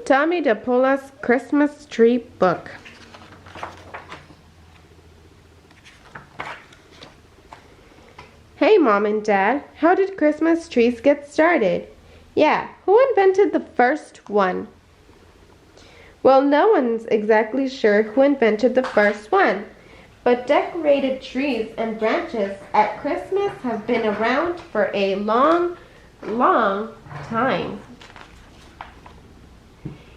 Tomie de PAOLA's Christmas Tree Book. Hey Mom and Dad, how did Christmas trees get started? Yeah, who invented the first one? Well, no one's exactly sure who invented the first one, but decorated trees and branches at Christmas have been around for a long time.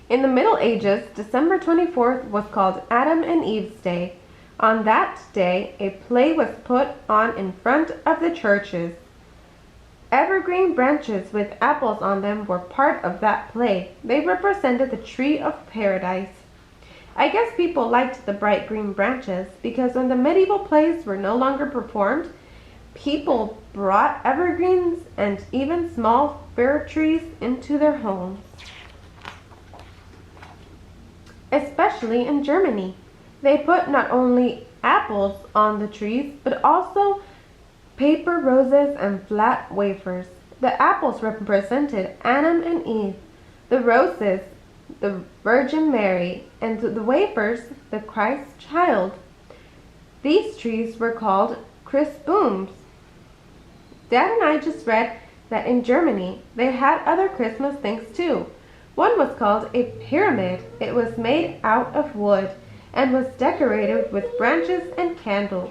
In the Middle Ages, December 24th was called Adam and Eve's Day. On that day, a play was put on in front of the churches. Evergreen branches with apples on them were part of that play. They represented the tree of paradise. I guess people liked the bright green branches because when the medieval plays were no longer performed, people brought evergreens and even small fir trees into their homes. Especially in Germany. They put not only apples on the trees, but also paper roses and flat wafers. The apples represented Adam and Eve, the roses, the Virgin Mary, and the wafers, the Christ child. These trees were called Christbäume. Dad and I just read that in Germany they had other Christmas things too. One was called a pyramid. It was made out of wood and was decorated with branches and candles.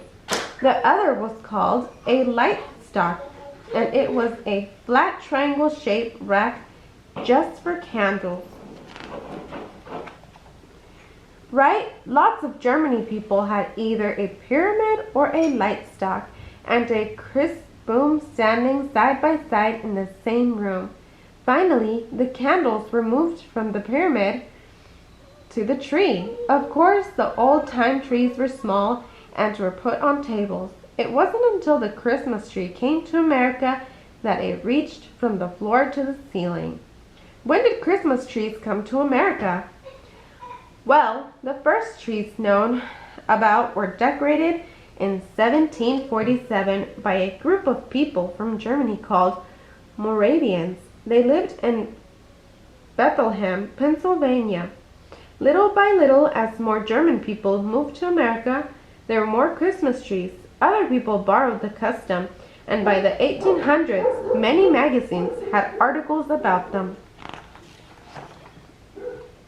The other was called a light stock, and it was a flat triangle-shaped rack just for candles. Right? Lots of Germany people had either a pyramid or a light stock and a Christbaum standing side by side in the same room. Finally, the candles were moved from the pyramid to the tree. Of course, the old-time trees were small and were put on tables. It wasn't until the Christmas tree came to America that it reached from the floor to the ceiling. When did Christmas trees come to America? Well, the first trees known about were decorated in 1747 by a group of people from Germany called Moravians. They lived in Bethlehem, Pennsylvania. Little by little, as more German people moved to America, there were more Christmas trees. Other people borrowed the custom, and by the 1800s, many magazines had articles about them.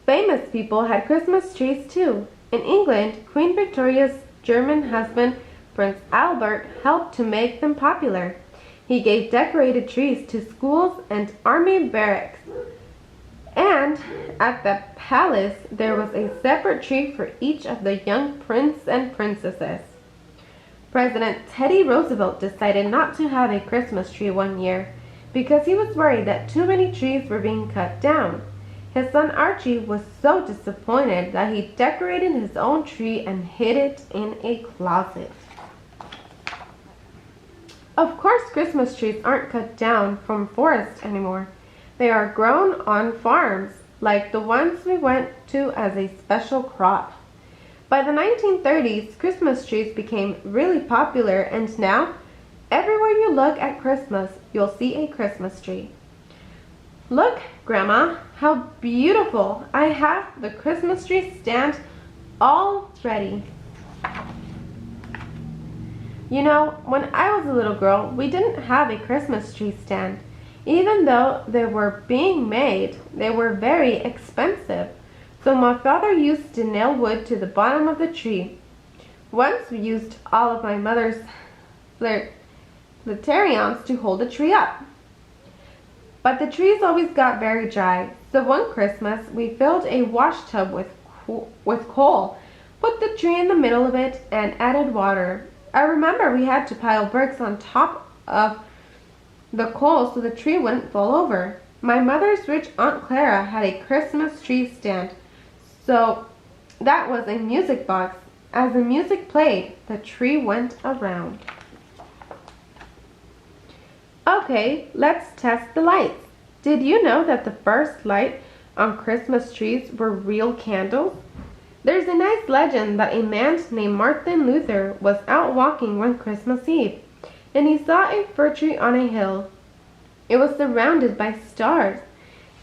Famous people had Christmas trees too. In England, Queen Victoria's German husband, Prince Albert, helped to make them popular. He gave decorated trees to schools and army barracks. And at the palace, there was a separate tree for each of the young prince and princesses. President Teddy Roosevelt decided not to have a Christmas tree one year because he was worried that too many trees were being cut down. His son Archie was so disappointed that he decorated his own tree and hid it in a closet. Of course, Christmas trees aren't cut down from forests anymore. They are grown on farms, like the ones we went to as a special crop. By the 1930s, Christmas trees became really popular, and now, everywhere you look at Christmas, you'll see a Christmas tree. Look, Grandma, how beautiful! I have the Christmas tree stand all ready. You know, when I was a little girl, we didn't have a Christmas tree stand. Even though they were being made, they were very expensive. So my father used to nail wood to the bottom of the tree. Once we used all of my mother's flirterions to hold the tree up. But the trees always got very dry. So one Christmas, we filled a wash tub with coal, put the tree in the middle of it, and added water. I remember we had to pile bricks on top of the coal so the tree wouldn't fall over. My mother's rich Aunt Clara had a Christmas tree stand, so that was a music box. As the music played, the tree went around. Okay, let's test the lights. Did you know that the first light on Christmas trees were real candles? There's a nice legend that a man named Martin Luther was out walking one Christmas Eve, and he saw a fir tree on a hill. It was surrounded by stars.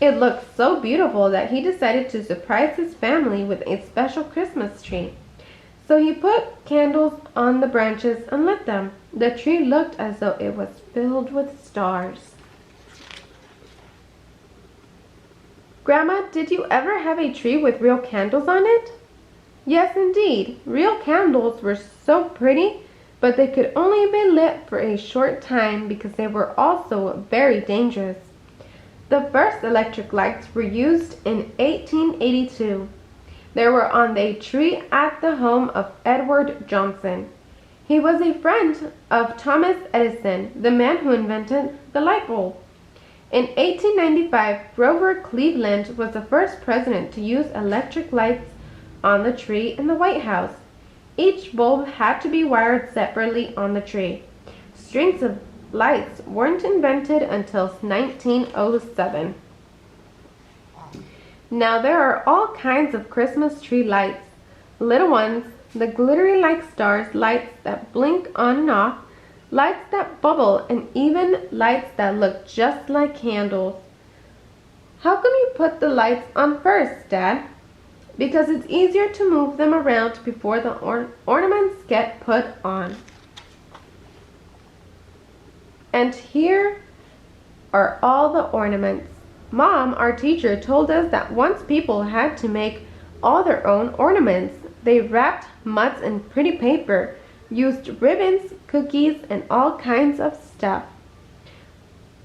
It looked so beautiful that he decided to surprise his family with a special Christmas tree. So he put candles on the branches and lit them. The tree looked as though it was filled with stars. Grandma, did you ever have a tree with real candles on it? Yes, indeed. Real candles were so pretty, but they could only be lit for a short time because they were also very dangerous. The first electric lights were used in 1882. They were on a tree at the home of Edward Johnson. He was a friend of Thomas Edison, the man who invented the light bulb. In 1895, Grover Cleveland was the first president to use electric lights on the tree in the White House. Each bulb had to be wired separately on the tree. Strings of lights weren't invented until 1907. Now there are all kinds of Christmas tree lights. Little ones, the glittery like stars, lights that blink on and off, lights that bubble, and even lights that look just like candles. How come you put the lights on first, Dad? Because it's easier to move them around before the ornaments get put on. And here are all the ornaments. Mom, our teacher, told us that once people had to make all their own ornaments. They wrapped mutts in pretty paper, used ribbons, cookies, and all kinds of stuff.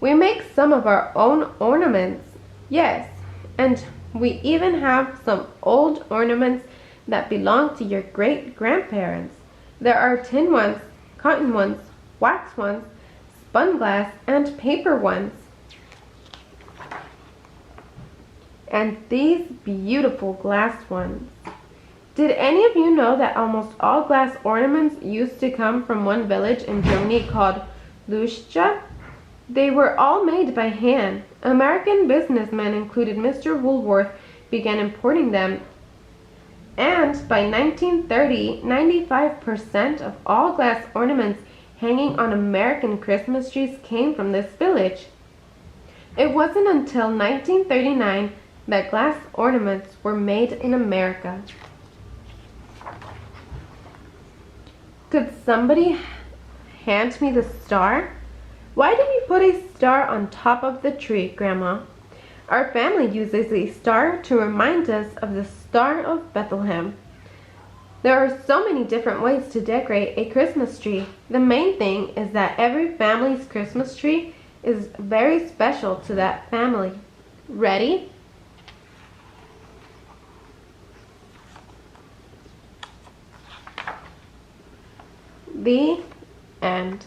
We make some of our own ornaments. Yes, and we even have some old ornaments that belong to your great-grandparents. There are tin ones, cotton ones, wax ones, spun glass, and paper ones. And these beautiful glass ones. Did any of you know that almost all glass ornaments used to come from one village in Germany called Luschia? They were all made by hand. American businessmen, included Mr. Woolworth, began importing them, and by 1930, 95% of all glass ornaments hanging on American Christmas trees came from this village. It wasn't until 1939 that glass ornaments were made in America. Could somebody hand me the star? Why did you put a star on top of the tree, Grandma? Our family uses a star to remind us of the Star of Bethlehem. There are so many different ways to decorate a Christmas tree. The main thing is that every family's Christmas tree is very special to that family. Ready? The end.